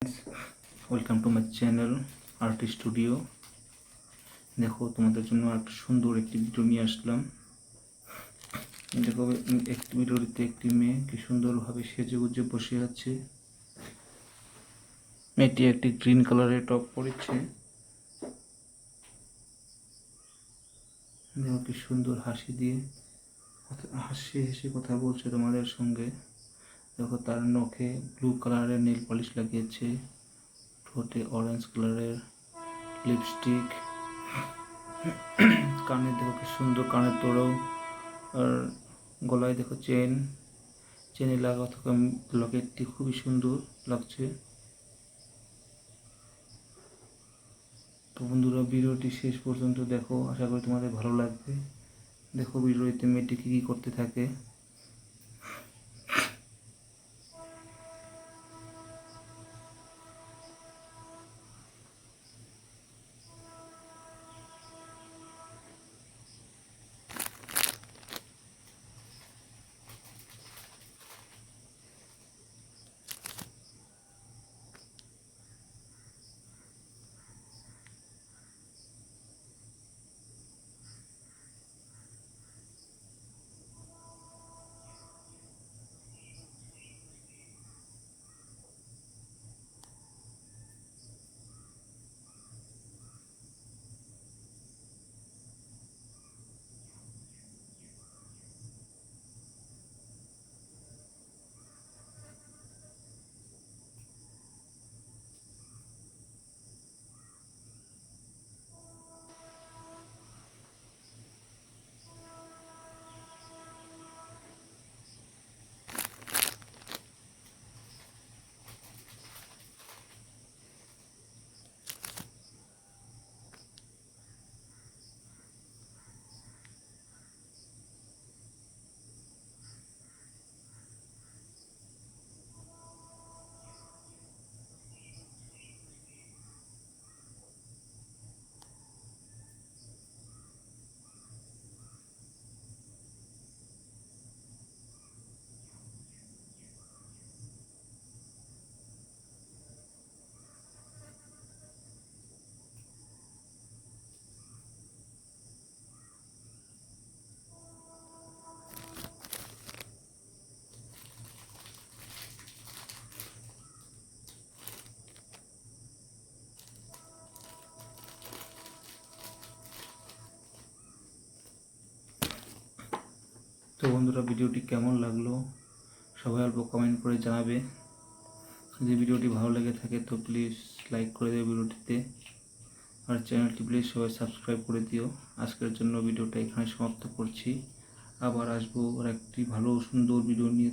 Welcome to my channel art studio. দেখো, তোমাদের জন্য একটা সুন্দর একটি ভিডিও নিয়ে আসলাম। দেখো, একটি ভিডিওতে একটি মেয়ে কি সুন্দরভাবে সেজে গুজে বসে আছে। মেয়েটি একটি গ্রিন কালারের টপ পরেছে। দেখো কি সুন্দর হাসি দিয়ে হেসে কথা বলছে তোমাদের সঙ্গে। দেখো, তার নখে ব্লু কালারের নেল পলিশ লাগিয়েছে, ঠোঁটে অরেঞ্জ কালারের লিপস্টিক, কানে দেখো কি সুন্দর কানের তোড়ো, আর গলায় দেখো চেনে লাগা থাকা লকেটটি খুবই সুন্দর লাগছে। তো বন্ধুরা, ভিডিওটি শেষ পর্যন্ত দেখো, আশা করি তোমাদের ভালো লাগবে। দেখো ভিডিওতে মেয়েটি কী করতে থাকে। তো বন্ধুরা, ভিডিওটি কেমন লাগলো সবাই অল্প কমেন্ট করে জানাবে। যদি ভিডিওটি ভালো লেগে থাকে তো প্লিজ লাইক করে দেবে ভিডিওটিতে, আর চ্যানেলটি প্লিজ সবাই সাবস্ক্রাইব করে দিও। আজকের জন্য ভিডিওটা এখানে সমাপ্ত করছি। আবার আসবো আর একটি ভালো সুন্দর ভিডিও নিয়ে।